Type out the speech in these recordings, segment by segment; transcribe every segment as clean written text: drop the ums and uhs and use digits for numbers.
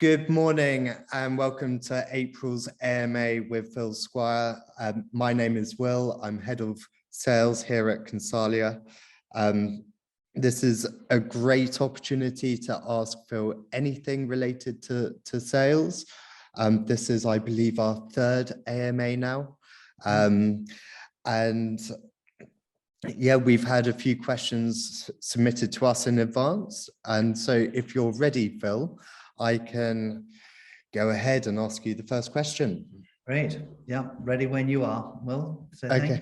Good morning and welcome to April's AMA with Phil Squire. My name is Will. I'm head of sales here at Consalia. This is a great opportunity to ask Phil anything related to sales. This is, I believe, our third AMA now. And yeah, we've had a few questions submitted to us in advance. And so if you're ready, Phil, I can go ahead and ask you the first question. Great. Yeah, ready when you are, Will. So okay.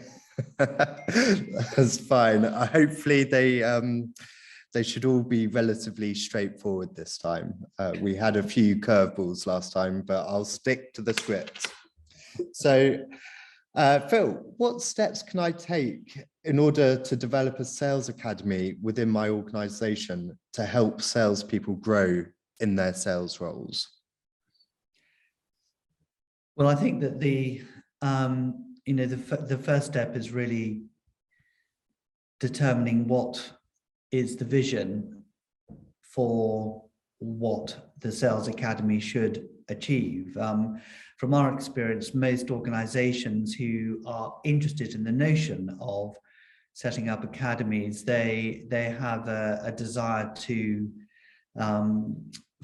That's fine. Hopefully they should all be relatively straightforward this time. We had a few curveballs last time, but I'll stick to the script. So, Phil, what steps can I take in order to develop a sales academy within my organization to help salespeople grow in their sales roles? Well, I think that the first step is really determining what is the vision for what the sales academy should achieve. From our experience, most organizations who are interested in the notion of setting up academies, they have a desire to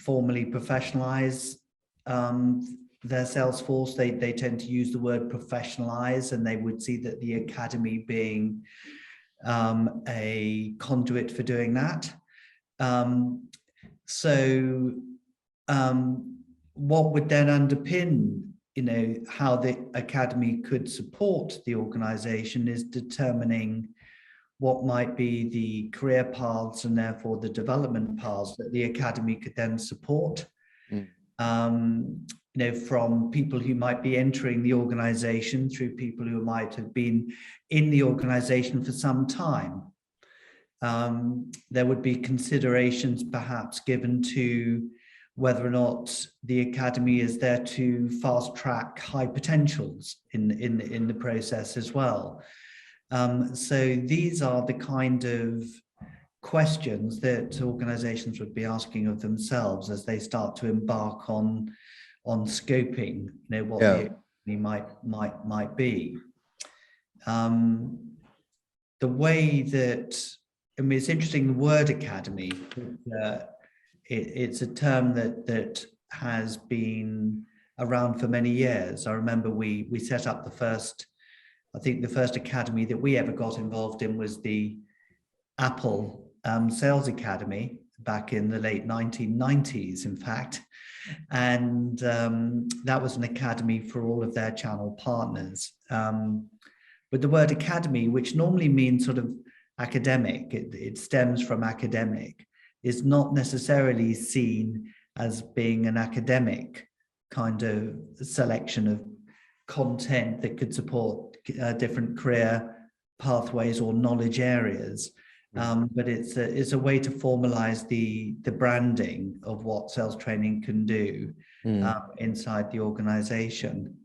formally professionalize their sales force. They tend to use the word professionalize, and they would see that the academy being a conduit for doing that. What would then underpin, how the academy could support the organization is determining what might be the career paths and therefore the development paths that the academy could then support. From people who might be entering the organization through people who might have been in the organization for some time. There would be considerations perhaps given to whether or not the academy is there to fast track high potentials in the process as well. So these are the kind of questions that organizations would be asking of themselves as they start to embark on scoping, what the academy might be. The way that, it's interesting, the word academy, it's a term that has been around for many years. I remember we set up the first academy that we ever got involved in was the Apple Sales Academy back in the late 1990s, in fact. And that was an academy for all of their channel partners. But the word academy, which normally means sort of academic, it stems from academic, is not necessarily seen as being an academic kind of selection of content that could support different career pathways or knowledge areas. But it's a way to formalize the branding of what sales training can do inside the organization.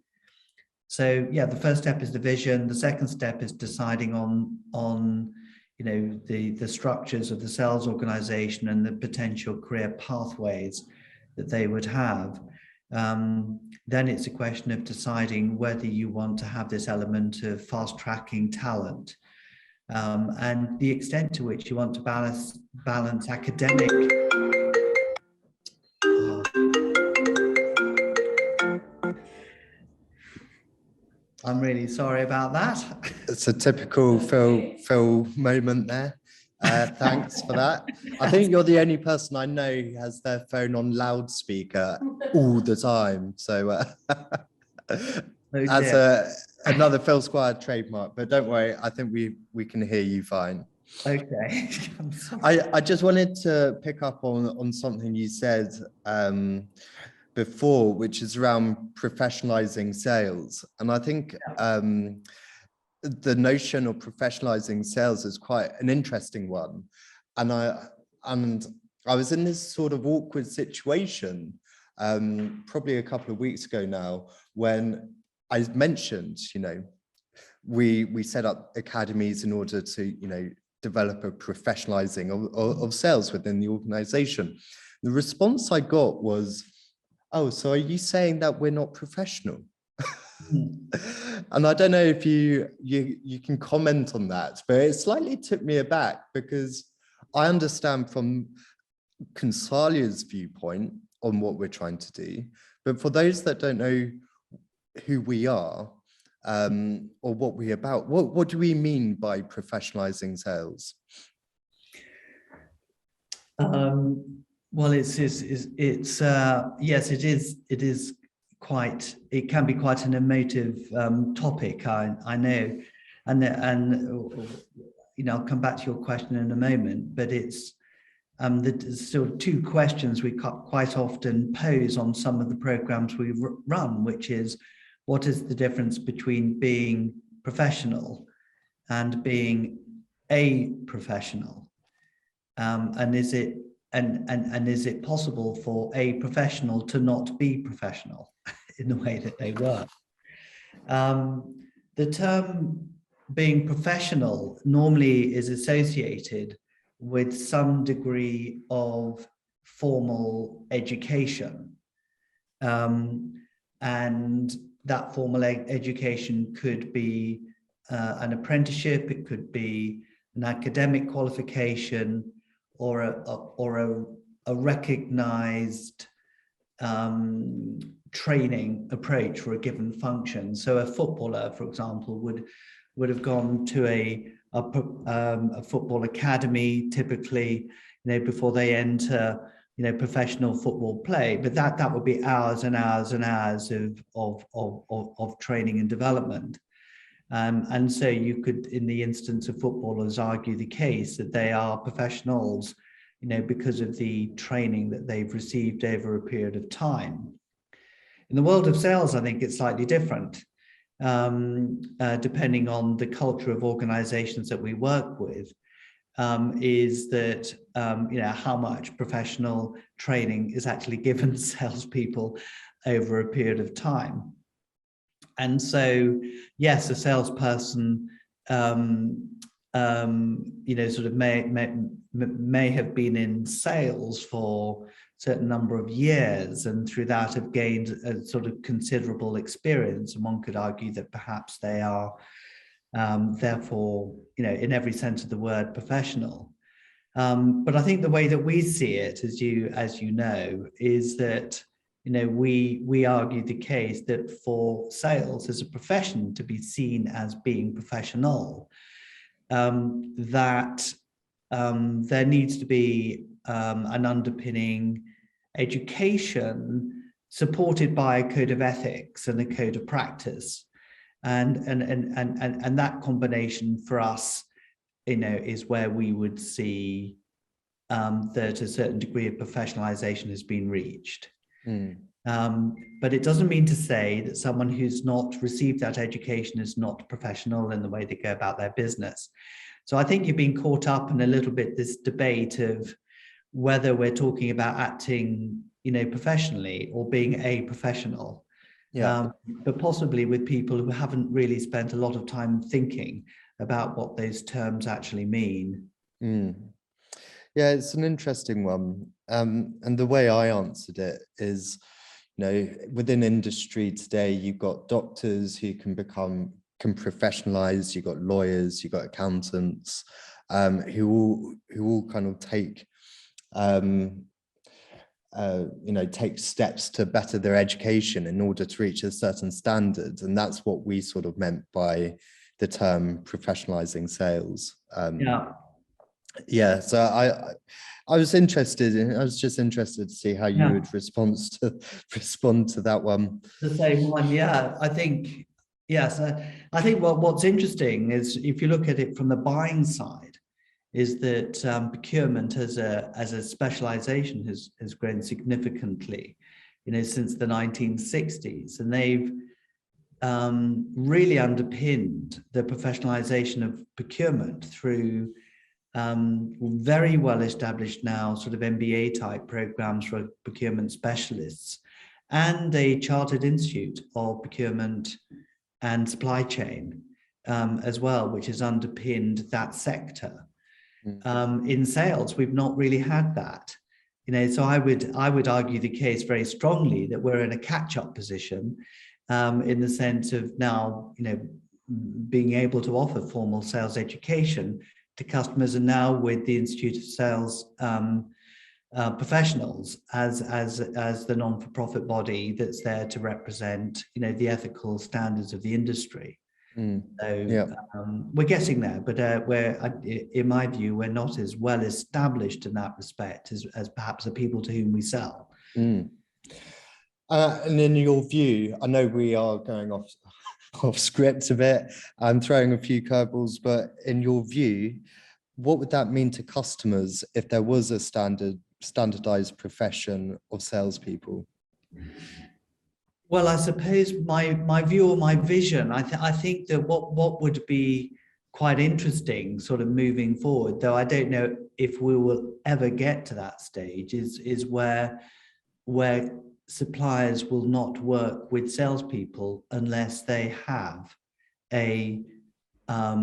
So yeah, the first step is the vision. The second step is deciding on the structures of the sales organization and the potential career pathways that they would have. Then it's a question of deciding whether you want to have this element of fast tracking talent. And the extent to which you want to balance academic. I'm really sorry about that. It's a typical Phil moment there. Thanks for that. I think you're the only person I know who has their phone on loudspeaker all the time. So that's another Phil Squire trademark, but don't worry, I think we can hear you fine. Okay. I just wanted to pick up on something you said before, which is around professionalizing sales. And I think the notion of professionalizing sales is quite an interesting one. And I was in this sort of awkward situation probably a couple of weeks ago now, when I mentioned, we set up academies in order to, develop a professionalizing of sales within the organization. The response I got was, Oh, so are you saying that we're not professional? Mm. And I don't know if you can comment on that, but it slightly took me aback because I understand from Consalia's viewpoint on what we're trying to do, but for those that don't know who we are or what we're about, what do we mean by professionalizing sales? Well, yes, it is quite, it can be quite an emotive topic, I know, and you know, I'll come back to your question in a moment, but it's there's still two questions we quite often pose on some of the programs we run, which is, what is the difference between being professional and being a professional? And is it is it possible for a professional to not be professional in the way that they work? The term being professional normally is associated with some degree of formal education. And that formal education could be an apprenticeship, it could be an academic qualification, or a recognized training approach for a given function. So a footballer, for example, would have gone to a football academy, typically, before they enter, professional football play. But that would be hours and hours and hours of training and development. And so you could, in the instance of footballers, argue the case that they are professionals, because of the training that they've received over a period of time. In the world of sales, I think it's slightly different, depending on the culture of organizations that we work with, is that, how much professional training is actually given salespeople over a period of time. And so, yes, a salesperson, sort of may have been in sales for a certain number of years, and through that have gained a sort of considerable experience. And one could argue that perhaps they are, therefore, in every sense of the word, professional. But I think the way that we see it, as you know, is that, we argue the case that for sales as a profession to be seen as being professional, that there needs to be an underpinning education supported by a code of ethics and a code of practice, and that combination for us, is where we would see that a certain degree of professionalization has been reached. But it doesn't mean to say that someone who's not received that education is not professional in the way they go about their business. So I think you've been caught up in a little bit this debate of whether we're talking about acting, professionally or being a professional. Yeah. But possibly with people who haven't really spent a lot of time thinking about what those terms actually mean. Yeah, it's an interesting one. And the way I answered it is, within industry today, you've got doctors who can professionalize, you've got lawyers, you've got accountants, who all kind of take, take steps to better their education in order to reach a certain standard. And that's what we sort of meant by the term professionalizing sales. Yeah, so I was interested in, I was just interested to see how you would respond to that one. The same one, yeah. I think, yes, I think what's interesting is, if you look at it from the buying side, is that procurement as a specialization has grown significantly, since the 1960s, and they've really underpinned the professionalization of procurement through very well established now sort of MBA type programs for procurement specialists, and a chartered institute of procurement and supply chain as well, which has underpinned that sector. In sales, we've not really had that. So I would argue the case very strongly that we're in a catch-up position, in the sense of now, being able to offer formal sales education to customers, and now with the Institute of Sales professionals as the non-for-profit body that's there to represent, the ethical standards of the industry. So we're getting there, but in my view, we're not as well established in that respect as perhaps the people to whom we sell. And in your view, I know we are going off script a bit and throwing a few curveballs, but in your view, what would that mean to customers if there was a standardized profession of salespeople? Well, I suppose my view or my vision, I think that what would be quite interesting sort of moving forward, though I don't know if we will ever get to that stage, is where suppliers will not work with salespeople unless they have at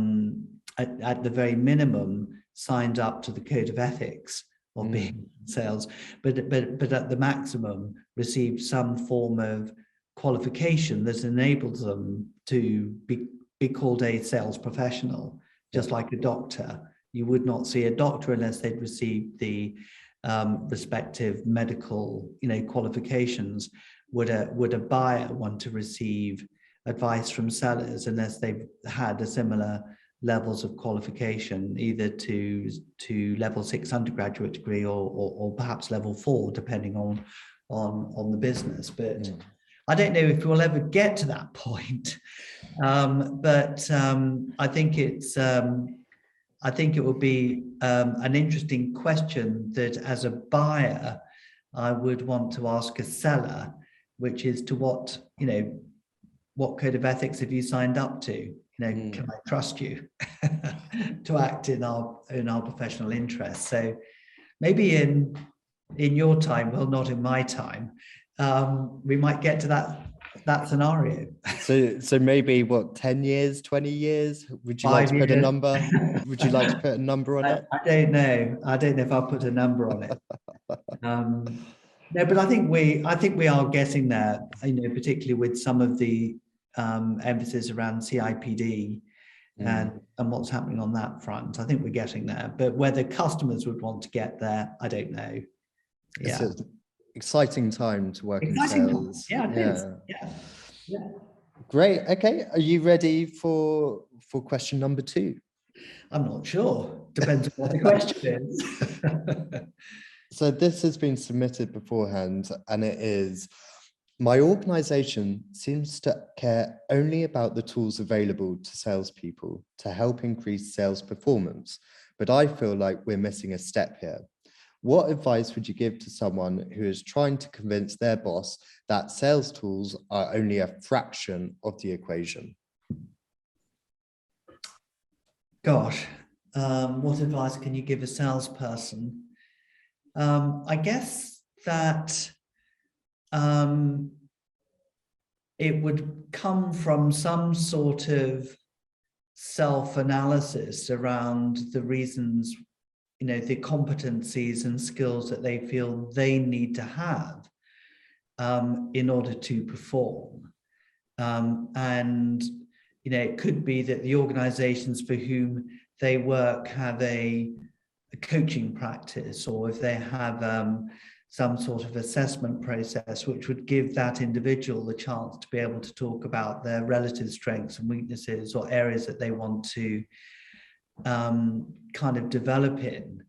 the very minimum signed up to the code of ethics of being sales, but at the maximum received some form of qualification that enables them to be called a sales professional, just like a doctor. You would not see a doctor unless they'd received the respective medical, qualifications. Would a buyer want to receive advice from sellers unless they've had a similar levels of qualification, either to level 6 undergraduate degree or perhaps level 4, depending on the business. But I don't know if we'll ever get to that point. But I think it would be an interesting question that, as a buyer, I would want to ask a seller, which is to what code of ethics have you signed up to? Can I trust you to act in our professional interests? So maybe in your time, well, not in my time, we might get to that scenario. So maybe what, 10 years, 20 years? Would you like to put a number? Would you like to put a number on it? I don't know. I don't know if I'll put a number on it. No, but I think we are getting there, particularly with some of the emphasis around CIPD and what's happening on that front. I think we're getting there, but whether customers would want to get there, I don't know. It's an exciting time to work in sales. Yeah, it is. Yeah. Great. Okay. Are you ready for question number 2? I'm not sure. Depends on what the question is. So this has been submitted beforehand, and it is: my organization seems to care only about the tools available to salespeople to help increase sales performance, but I feel like we're missing a step here. What advice would you give to someone who is trying to convince their boss that sales tools are only a fraction of the equation? Gosh, what advice can you give a salesperson? I guess that it would come from some sort of self-analysis around the reasons, the competencies and skills that they feel they need to have in order to perform. And it could be that the organizations for whom they work have a coaching practice, or if they have some sort of assessment process which would give that individual the chance to be able to talk about their relative strengths and weaknesses, or areas that they want to kind of develop in.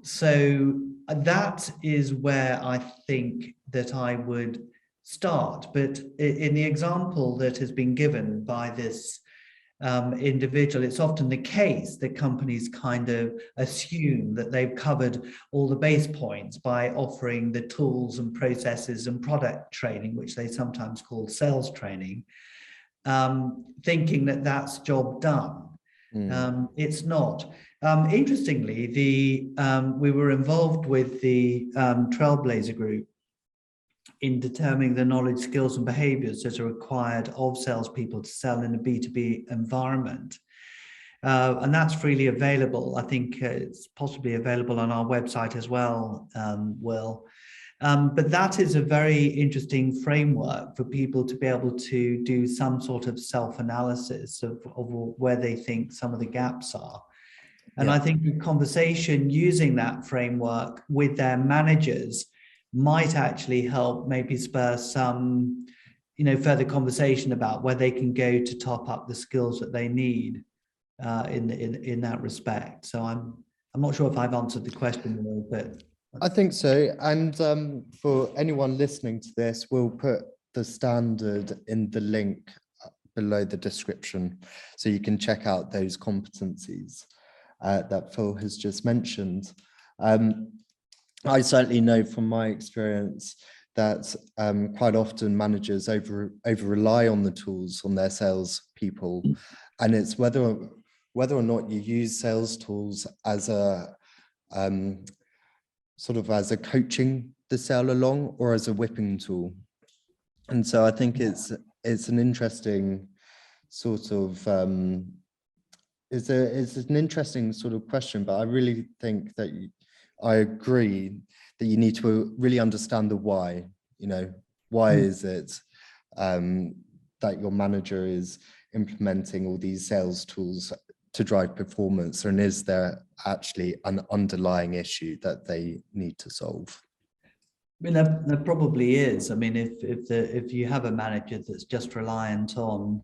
So that is where I think that I would start. But in the example that has been given by this individual, it's often the case that companies kind of assume that they've covered all the base points by offering the tools and processes and product training, which they sometimes call sales training, thinking that that's job done. It's not. Interestingly, we were involved with the Trailblazer Group in determining the knowledge, skills, and behaviors that are required of salespeople to sell in a B2B environment. And that's freely available. I think it's possibly available on our website as well, Will. But that is a very interesting framework for people to be able to do some sort of self-analysis of where they think some of the gaps are. And I think a conversation using that framework with their managers might actually help maybe spur some, further conversation about where they can go to top up the skills that they need in that respect. So I'm not sure if I've answered the question, but I think so. And for anyone listening to this, we'll put the standard in the link below the description, so you can check out those competencies that Phil has just mentioned. I certainly know from my experience that quite often managers over rely on the tools on their sales people, and it's whether or not you use sales tools as a sort of as a coaching the sale along or as a whipping tool. And so I think it's an interesting sort of it's an interesting sort of question, but I really think that I agree that you need to really understand the why. Why is it that your manager is implementing all these sales tools to drive performance, and is there actually an underlying issue that they need to solve? I mean, there probably is. I mean, if you have a manager that's just reliant on,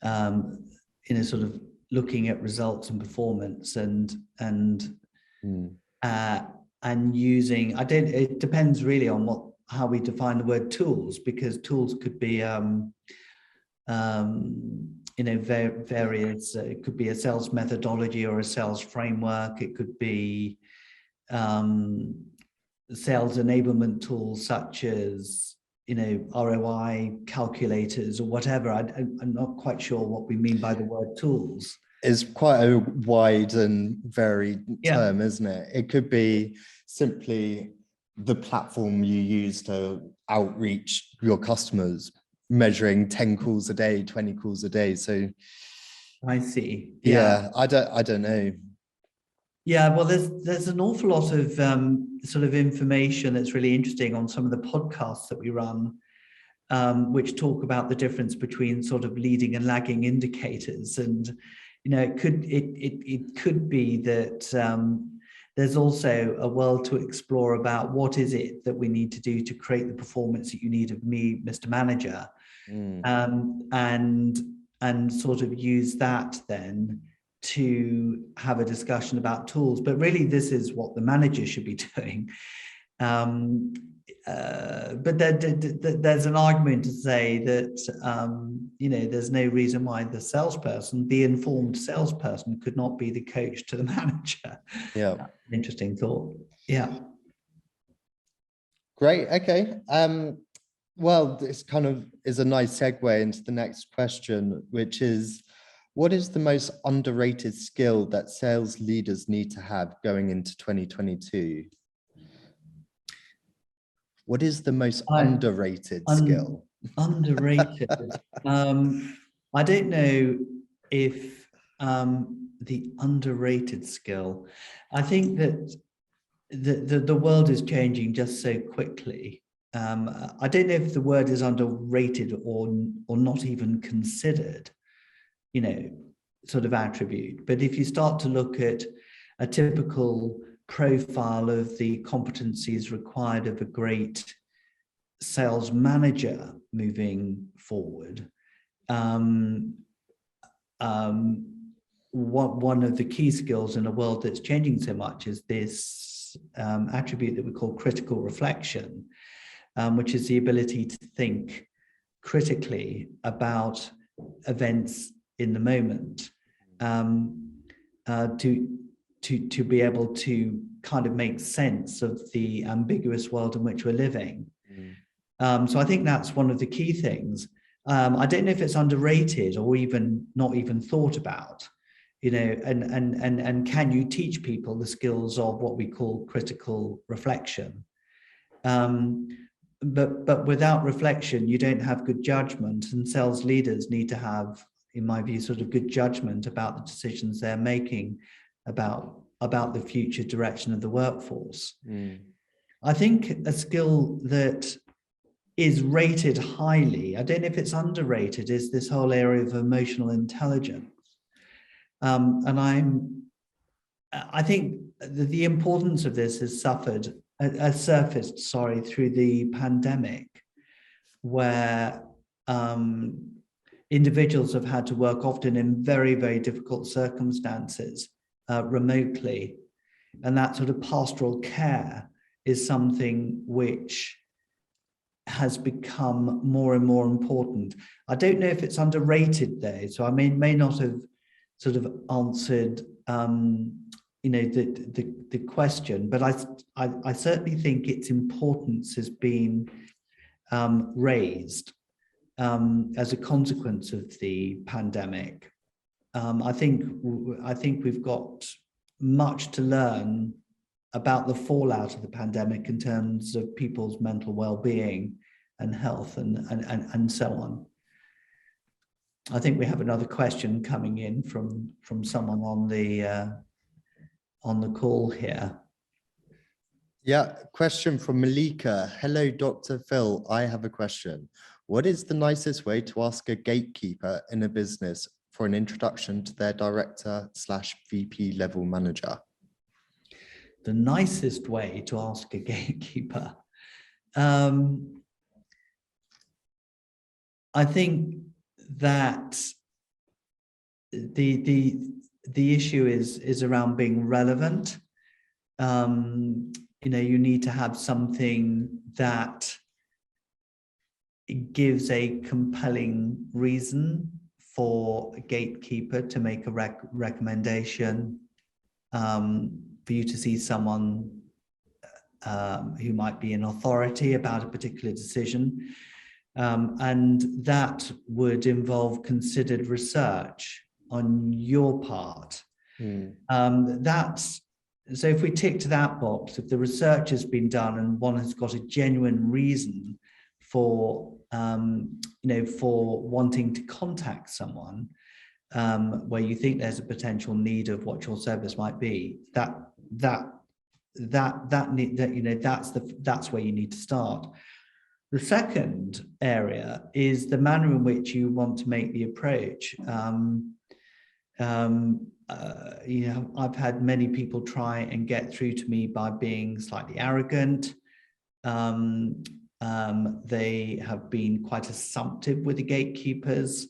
sort of looking at results and performance and using, it depends really on how we define the word tools, because tools could be various, it could be a sales methodology or a sales framework. It could be sales enablement tools such as, ROI calculators or whatever. I'm not quite sure what we mean by the word tools. It's quite a wide and varied term, isn't it? It could be simply the platform you use to outreach your customers, measuring 10 calls a day, 20 calls a day. So I see. I don't know. Yeah, well, there's an awful lot of sort of information that's really interesting on some of the podcasts that we run, which talk about the difference between sort of leading and lagging indicators. And it could be that there's also a world to explore about what is it that we need to do to create the performance that you need of me, Mr. Manager, and sort of use that then to have a discussion about tools. But really, this is what the manager should be doing. But there's an argument to say that there's no reason why the informed salesperson could not be the coach to the manager. Yeah, interesting thought. Yeah, great. Okay. Well, this kind of is a nice segue into the next question, which is, what is the most underrated skill that sales leaders need to have going into 2022? What is the most underrated skill? Underrated. I don't know if the underrated skill. I think that the world is changing just so quickly. I don't know if the word is underrated or not even considered, sort of attribute. But if you start to look at a typical profile of the competencies required of a great sales manager moving forward, one of the key skills in a world that's changing so much is this attribute that we call critical reflection, which is the ability to think critically about events in the moment, to be able to kind of make sense of the ambiguous world in which we're living. So I think that's one of the key things. I don't know if it's underrated or even not even thought about, and can you teach people the skills of what we call critical reflection? But without reflection, you don't have good judgment, and sales leaders need to have in my view, sort of good judgment about the decisions they're making about the future direction of the workforce. I think a skill that is rated highly, I don't know if it's underrated, is this whole area of emotional intelligence. And I think the importance of this has surfaced, through the pandemic, where individuals have had to work often in very, very difficult circumstances remotely. And that sort of pastoral care is something which has become more and more important. I don't know if it's underrated though, so I may not have sort of answered the question, but I certainly think its importance has been raised as a consequence of the pandemic. I think we've got much to learn about the fallout of the pandemic in terms of people's mental well-being and health and so on. I think we have another question coming in from someone on the call here. Yeah, question from Malika. Hello, Dr. Phil. I have a question. What is the nicest way to ask a gatekeeper in a business for an introduction to their director/VP level manager? The nicest way to ask a gatekeeper. I think that the issue is around being relevant. You need to have something that gives a compelling reason for a gatekeeper to make a recommendation, for you to see someone who might be in authority about a particular decision. And that would involve considered research on your part. So if we tick to that box, if the research has been done and one has got a genuine reason for wanting to contact someone, where you think there's a potential need of what your service might be, that's where you need to start. The second area is the manner in which you want to make the approach. I've had many people try and get through to me by being slightly arrogant. They have been quite assumptive with the gatekeepers,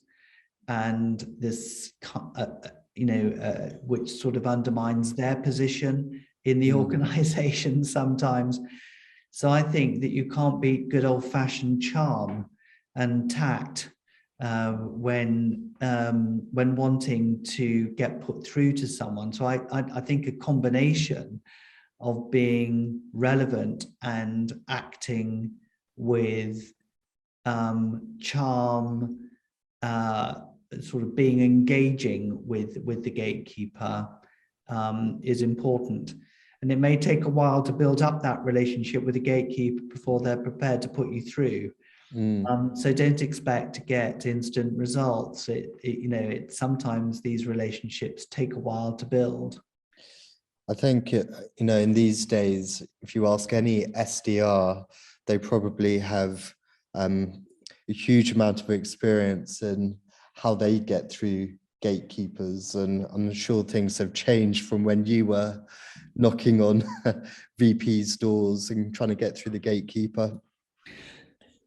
and this, which sort of undermines their position in the organization sometimes. So I think that you can't beat good old-fashioned charm and tact when wanting to get put through to someone. So I think a combination of being relevant and acting with charm, sort of being engaging with the gatekeeper is important. And it may take a while to build up that relationship with the gatekeeper before they're prepared to put you through. So don't expect to get instant results. Sometimes these relationships take a while to build. I think, in these days, if you ask any SDR, they probably have a huge amount of experience in how they get through gatekeepers. And I'm sure things have changed from when you were knocking on VP's doors and trying to get through the gatekeeper.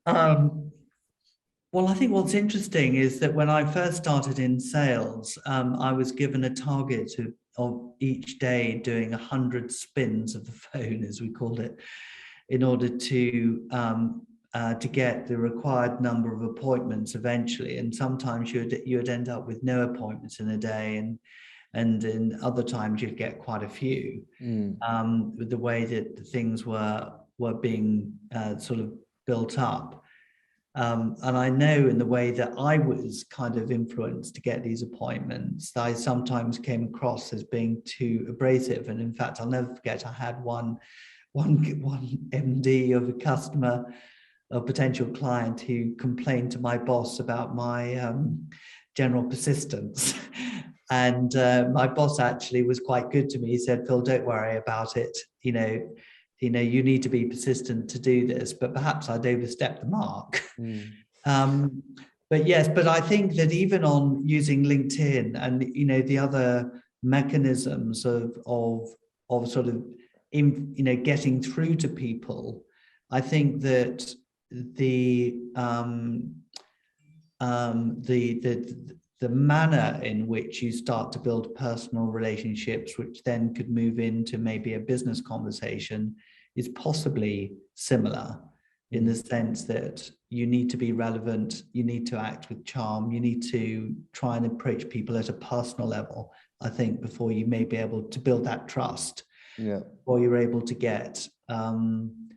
Well, I think what's interesting is that when I first started in sales, I was given a target of each day doing 100 spins of the phone, as we called it, in order to get the required number of appointments eventually. And sometimes you'd end up with no appointments in a day, and in other times you'd get quite a few. With the way that things were being sort of built up. And I know in the way that I was kind of influenced to get these appointments, that I sometimes came across as being too abrasive. And in fact, I'll never forget, I had one MD of a customer, a potential client, who complained to my boss about my general persistence. And my boss actually was quite good to me. He said, Phil, don't worry about it. You need to be persistent to do this, but perhaps I'd overstepped the mark. But yes, but I think that even on using LinkedIn and, the other mechanisms of sort of, getting through to people, I think that the manner in which you start to build personal relationships, which then could move into maybe a business conversation, is possibly similar, in the sense that you need to be relevant, you need to act with charm, you need to try and approach people at a personal level, I think, before you may be able to build that trust, or you're able to get them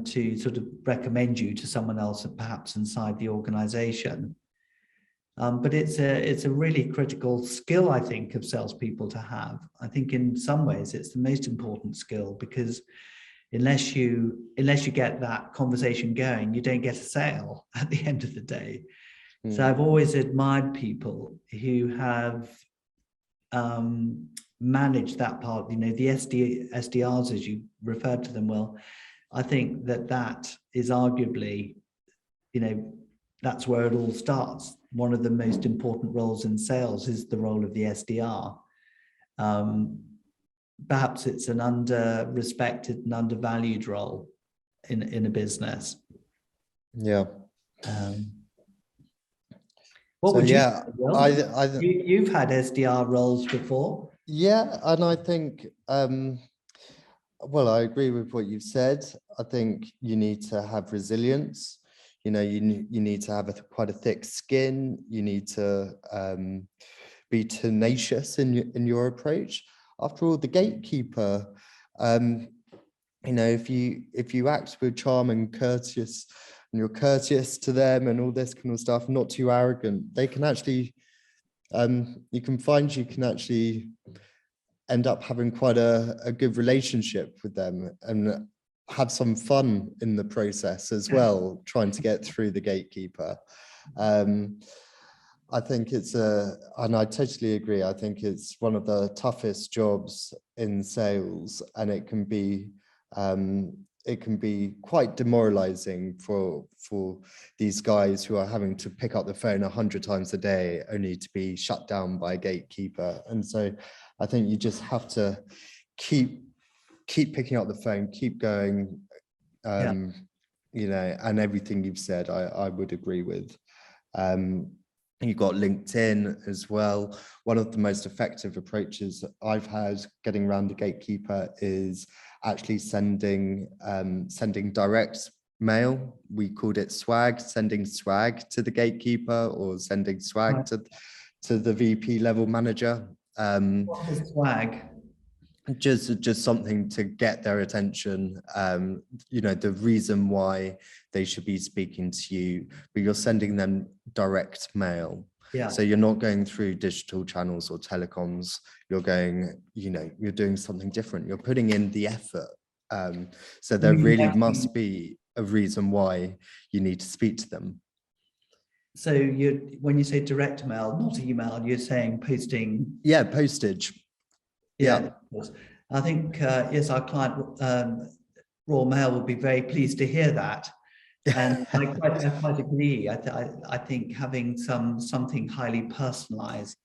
to sort of recommend you to someone else, perhaps inside the organization. But it's a really critical skill, I think, of salespeople to have. I think in some ways it's the most important skill, because unless you get that conversation going, you don't get a sale at the end of the day. So I've always admired people who have managed that part, the SDRs, as you referred to them, Will. I think that is arguably, that's where it all starts. One of the most important roles in sales is the role of the SDR. Perhaps it's an under-respected and undervalued role in a business. Yeah. You've had SDR roles before. Yeah, and I think, well, I agree with what you've said. I think you need to have resilience. You need to have quite a thick skin. You need to be tenacious in your approach. After all, the gatekeeper, if you act with charm and courteous, and you're courteous to them and all this kind of stuff, not too arrogant, they can actually, you can actually end up having quite a good relationship with them and have some fun in the process as well, trying to get through the gatekeeper. I think and I totally agree, I think it's one of the toughest jobs in sales, and it can be quite demoralizing for these guys who are having to pick up the phone 100 times a day only to be shut down by a gatekeeper. And so I think you just have to keep picking up the phone, keep going, and everything you've said, I would agree with. You've got LinkedIn as well. One of the most effective approaches I've had getting around the gatekeeper is actually sending direct mail. We called it swag, sending swag to the gatekeeper, or sending swag to the VP level manager. What is swag? Just something to get their attention, the reason why they should be speaking to you, but you're sending them direct mail. Yeah. So you're not going through digital channels or telecoms. You're going, you're doing something different. You're putting in the effort. So there really must be a reason why you need to speak to them. So when you say direct mail, not email, you're saying posting? Yeah, postage. Yeah. I think, yes, our client, Royal Mail, would be very pleased to hear that. And I quite agree. I think having something highly personalized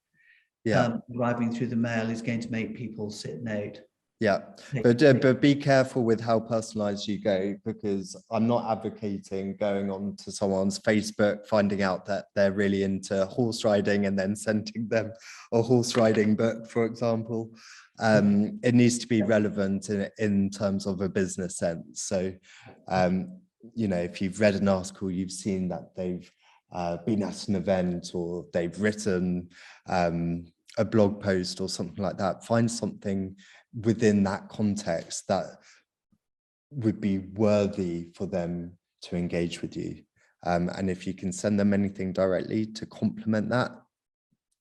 arriving through the mail is going to make people sit note. Yeah, but be careful with how personalized you go, because I'm not advocating going on to someone's Facebook, finding out that they're really into horse riding and then sending them a horse riding book, for example. It needs to be relevant in terms of a business sense. So, if you've read an article, you've seen that they've been at an event, or they've written a blog post or something like that. Find something within that context that would be worthy for them to engage with you. And if you can send them anything directly to complement that,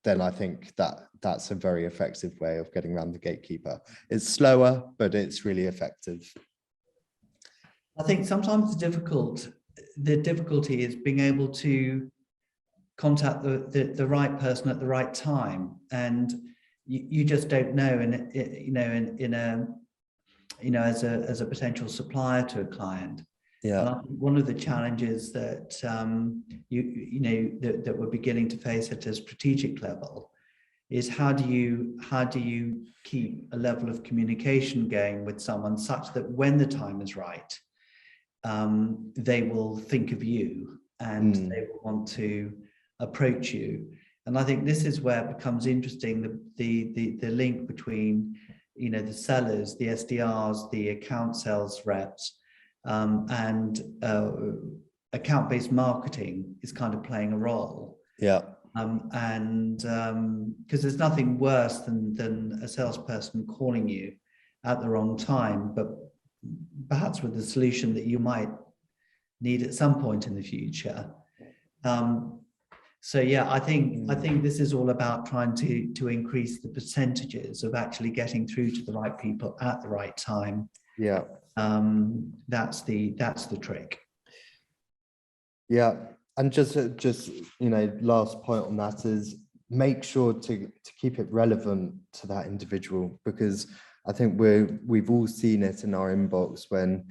then I think that's a very effective way of getting around the gatekeeper. It's slower, but it's really effective. I think sometimes the difficulty is being able to contact the right person at the right time, and you just don't know. And as a potential supplier to a client. Yeah. And I think one of the challenges that that we're beginning to face at a strategic level is how do you keep a level of communication going with someone such that when the time is right, they will think of you and they will want to approach you. And I think this is where it becomes interesting, the link between the sellers, the SDRs, the account sales reps, and account-based marketing is kind of playing a role. Yeah. Because there's nothing worse than a salesperson calling you at the wrong time, but perhaps with a solution that you might need at some point in the future. So yeah, I think this is all about trying to increase the percentages of actually getting through to the right people at the right time. Yeah. That's the trick. Yeah. And just last point on that is make sure to keep it relevant to that individual, because I think we've all seen it in our inbox when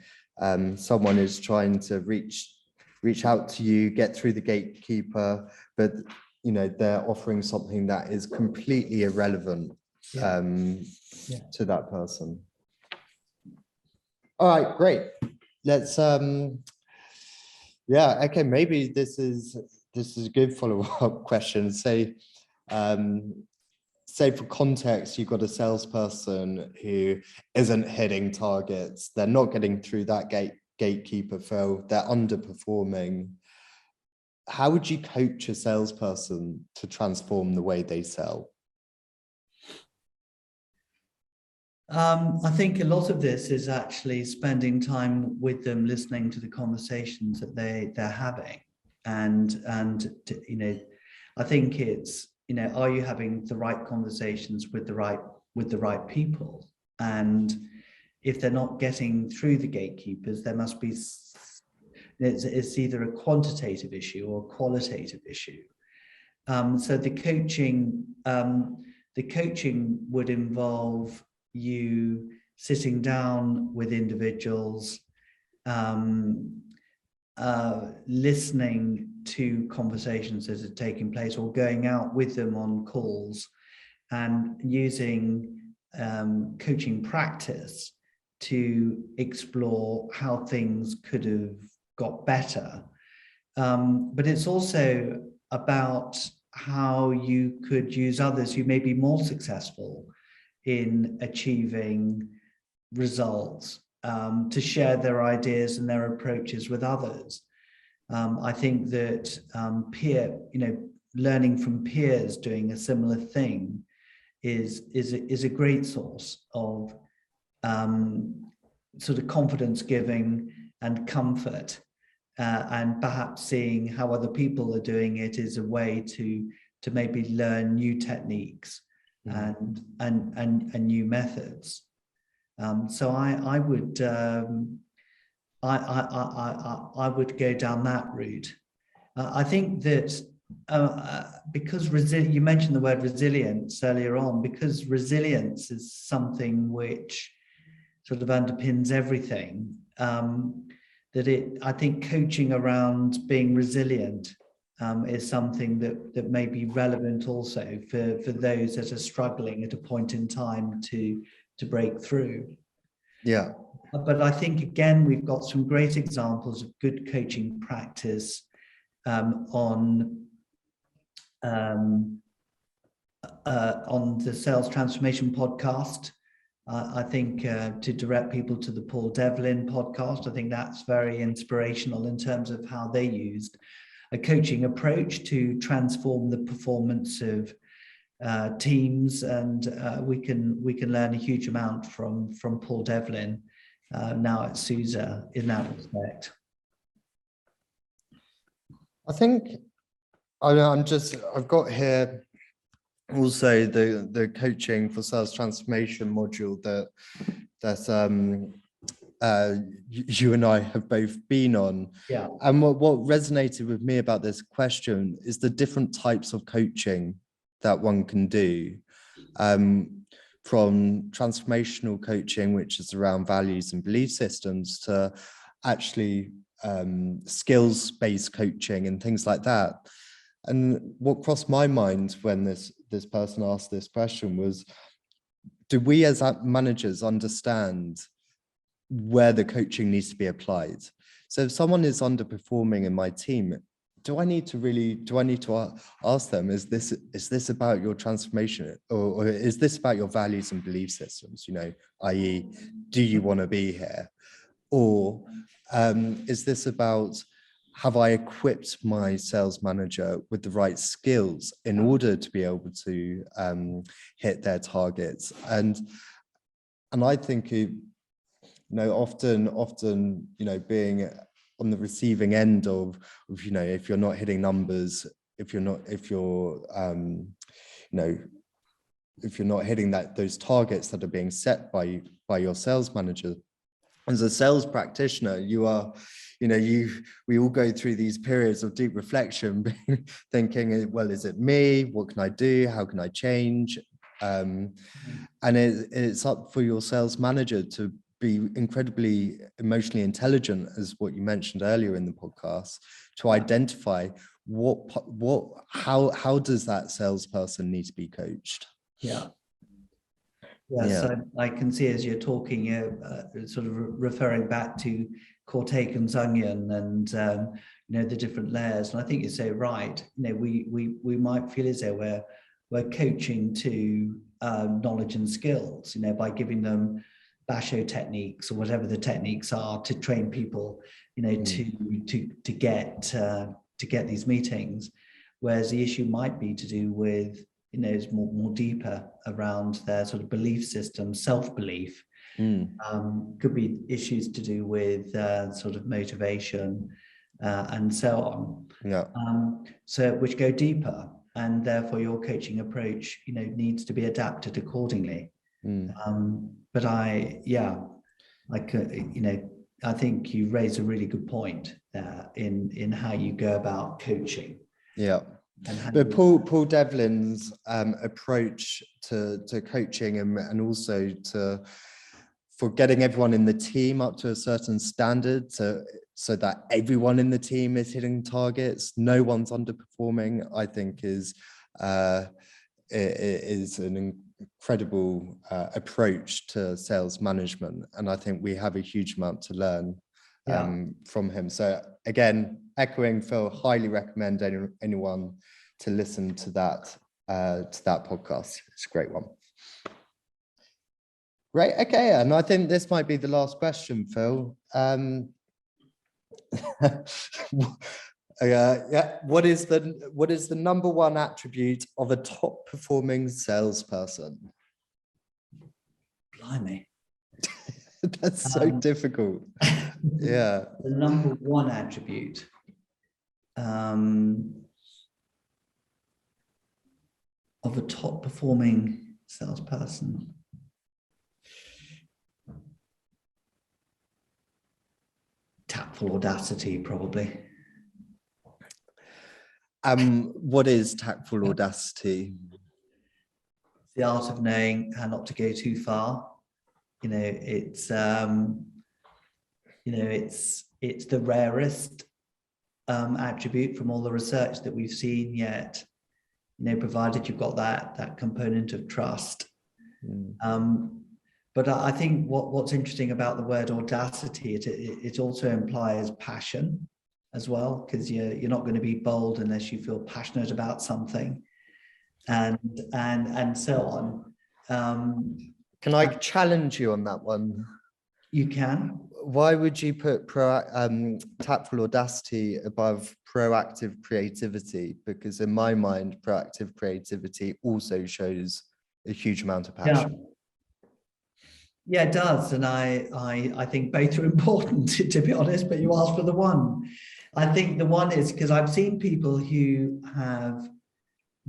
someone is trying to reach out to you, get through the gatekeeper, but they're offering something that is completely irrelevant to that person. All right, great. Let's okay, maybe this is a good follow-up question. Say for context, you've got a salesperson who isn't hitting targets, they're not getting through that gatekeeper, Phil, they're underperforming. How would you coach a salesperson to transform the way they sell? I think a lot of this is actually spending time with them, listening to the conversations that they're having, and I think it's are you having the right conversations with the right people? And if they're not getting through the gatekeepers, there must be it's either a quantitative issue or a qualitative issue. So the coaching would involve you sitting down with individuals, listening to conversations that are taking place, or going out with them on calls and using coaching practice to explore how things could have got better. But it's also about how you could use others who may be more successful in achieving results, to share their ideas and their approaches with others. I think that learning from peers doing a similar thing is a great source of sort of confidence giving and comfort, and perhaps seeing how other people are doing it is a way to maybe learn new techniques and new methods. So I would I would go down that route. I think that because you mentioned the word resilience earlier on, because resilience is something which sort of underpins everything. I think coaching around being resilient is something that may be relevant also for those that are struggling at a point in time to break through. Yeah. But I think, again, we've got some great examples of good coaching practice on the Sales Transformation podcast. I think to direct people to the Paul Devlin podcast, I think that's very inspirational in terms of how they used a coaching approach to transform the performance of teams, and we can learn a huge amount from Paul Devlin now at SUSE in that respect. I think I've got here also the coaching for sales transformation module that you and I have both been on. Yeah. And what resonated with me about this question is the different types of coaching that one can do, from transformational coaching, which is around values and belief systems, to actually skills-based coaching and things like that. And what crossed my mind when this person asked this question was, do we as managers understand where the coaching needs to be applied? So if someone is underperforming in my team, do I need to ask them, is this about your transformation, or is this about your values and belief systems, i.e., do you want to be here? Or is this about, have I equipped my sales manager with the right skills in order to be able to hit their targets? And I think, often, being on the receiving end of, if you're not hitting numbers, if you're not hitting those targets that are being set by your sales manager, as a sales practitioner, we all go through these periods of deep reflection, thinking, well, is it me? What can I do? How can I change? And it's up for your sales manager to be incredibly emotionally intelligent, as what you mentioned earlier in the podcast, to identify how does that salesperson need to be coached? Yeah. Yes, yeah. I can see as you're talking, sort of referring back to Cortacon's onion and the different layers. And I think you're so right. We might feel as though we're coaching to knowledge and skills, by giving them Basho techniques or whatever the techniques are to train people, to get these meetings. Whereas the issue might be to do with, is more deeper around their sort of belief system, self-belief. Could be issues to do with sort of motivation and so on. Yeah. So which go deeper, and therefore your coaching approach, needs to be adapted accordingly. But I think you raise a really good point there in how you go about coaching. Yeah. But Paul Devlin's approach to coaching and also for getting everyone in the team up to a certain standard, so that everyone in the team is hitting targets, no one's underperforming, I think is an incredible approach to sales management. And I think we have a huge amount to learn from him. So again, echoing Phil, highly recommend anyone to listen to that podcast. It's a great one. Great. Okay, and I think this might be the last question, Phil. What is the number one attribute of a top performing salesperson? Blimey. That's so difficult. Yeah. The number one attribute. Of a top performing salesperson. Tactful audacity, probably. What is tactful audacity? The art of knowing how not to go too far. It's the rarest attribute from all the research that we've seen yet. Provided you've got that component of trust. But I think what's interesting about the word audacity, it also implies passion as well, because you're not going to be bold unless you feel passionate about something, and so on. Can I challenge you on that one? You can. Why would you put tactful audacity above proactive creativity? Because in my mind, proactive creativity also shows a huge amount of passion. Yeah, it does. And I think both are important, to be honest, but you asked for the one. I think the one is because I've seen people who have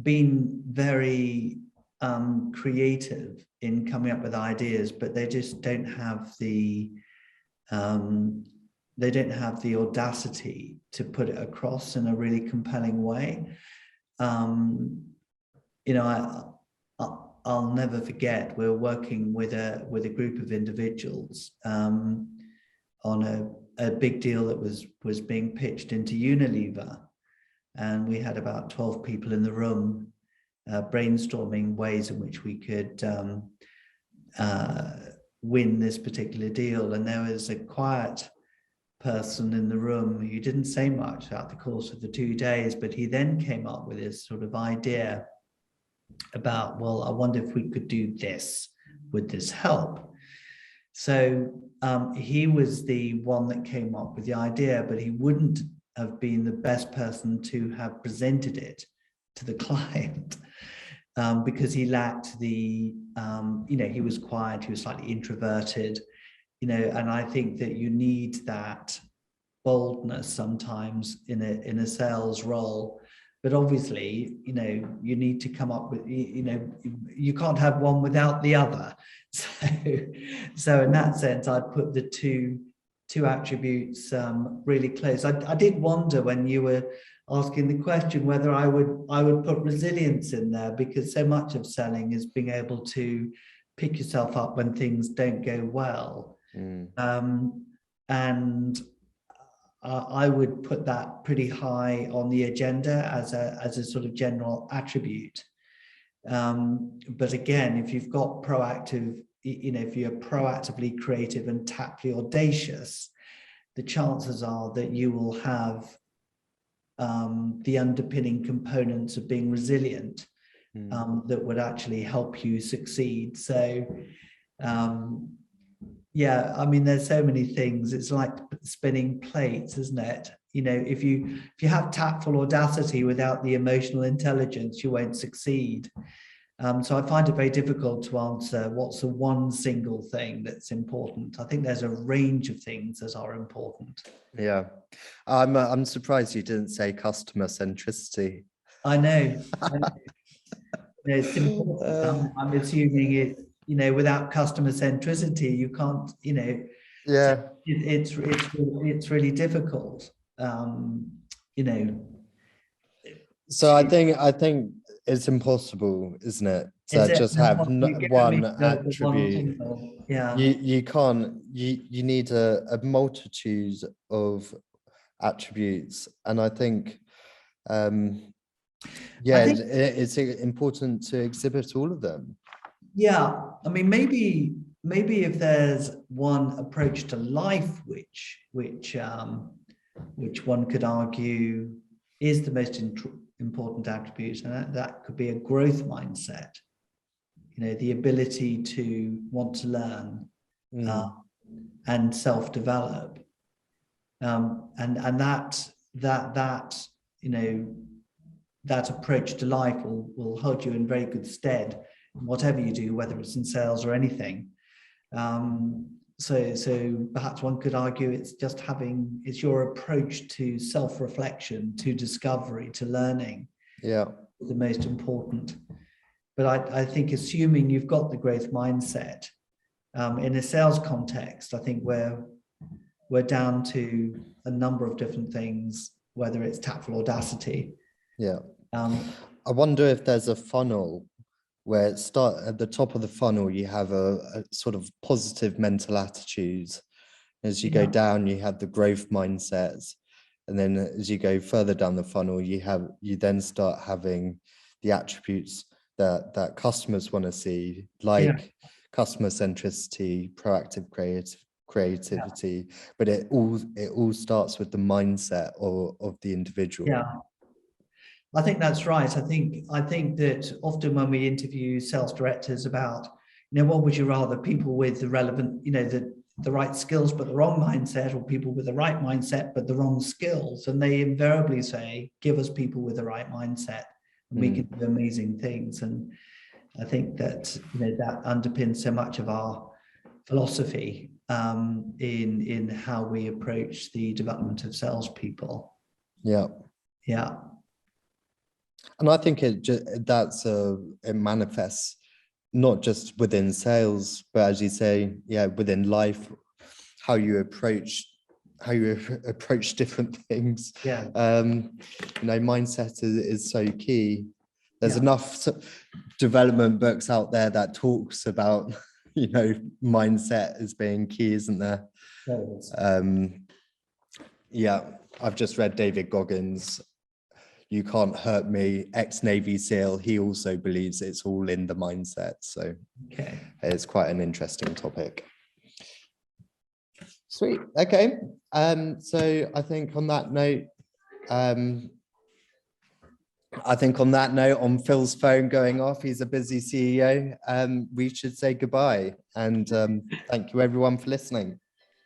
been very creative in coming up with ideas, but they just don't have the They don't have the audacity to put it across in a really compelling way. You know, I'll never forget, we were working with a group of individuals on a big deal that was being pitched into Unilever, and we had about 12 people in the room brainstorming ways in which we could win this particular deal. And there was a quiet person in the room who didn't say much throughout the course of the 2 days, but he then came up with this sort of idea about, well, I wonder if we could do this with this help. So he was the one that came up with the idea, but he wouldn't have been the best person to have presented it to the client because he lacked the, he was quiet, he was slightly introverted, and I think that you need that boldness sometimes in a sales role. But obviously, you need to come up with, you can't have one without the other. So in that sense, I'd put the two attributes really close. I did wonder when you were asking the question whether I would put resilience in there, because so much of selling is being able to pick yourself up when things don't go well. And I would put that pretty high on the agenda as a sort of general attribute. But again, if you've got proactive, if you're proactively creative and tactfully audacious, the chances are that you will have the underpinning components of being resilient that would actually help you succeed. So yeah, I mean, there's so many things. It's like spinning plates, isn't it? If you have tactful audacity without the emotional intelligence, you won't succeed. So I find it very difficult to answer what's the one single thing that's important. I think there's a range of things that are important. Yeah, I'm surprised you didn't say customer centricity. I know. It's important. I'm assuming it. Without customer centricity, you can't. Yeah, it's really difficult. So I think it's impossible, isn't it, to just have one attribute. Yeah. You can't. You need a multitude of attributes, and I think, it's important to exhibit all of them. Yeah, I mean, maybe if there's one approach to life which one could argue is the most important attribute, and that could be a growth mindset. The ability to want to learn and self-develop, and that approach to life will hold you in very good stead, whatever you do, whether it's in sales or anything. So perhaps one could argue it's your approach to self-reflection, to discovery, to learning. Yeah, the most important. But I think assuming you've got the growth mindset in a sales context, I think we're down to a number of different things, whether it's tactful audacity. Yeah. I wonder if there's a funnel where at the top of the funnel, you have a sort of positive mental attitude. As you go down, you have the growth mindsets. And then as you go further down the funnel, you then start having the attributes that customers want to see, like customer centricity, proactive creativity, but it all starts with the mindset of the individual. Yeah. I think that's right. I think that often when we interview sales directors about, what would you rather, people with the relevant, the right skills but the wrong mindset, or people with the right mindset but the wrong skills? And they invariably say, give us people with the right mindset and we can do amazing things. And I think that that underpins so much of our philosophy in how we approach the development of salespeople. Yeah. Yeah. And I think it manifests not just within sales, but as you say, within life. how you approach different things. Yeah. Mindset is so key. There's Yeah. enough development books out there that talks about mindset as being key, isn't there? Yeah, I've just read David Goggins' You Can't Hurt Me, ex-Navy SEAL. He also believes it's all in the mindset. So it's quite an interesting topic. Sweet. Okay. So I think on that note, on Phil's phone going off, he's a busy CEO, we should say goodbye. And thank you everyone for listening.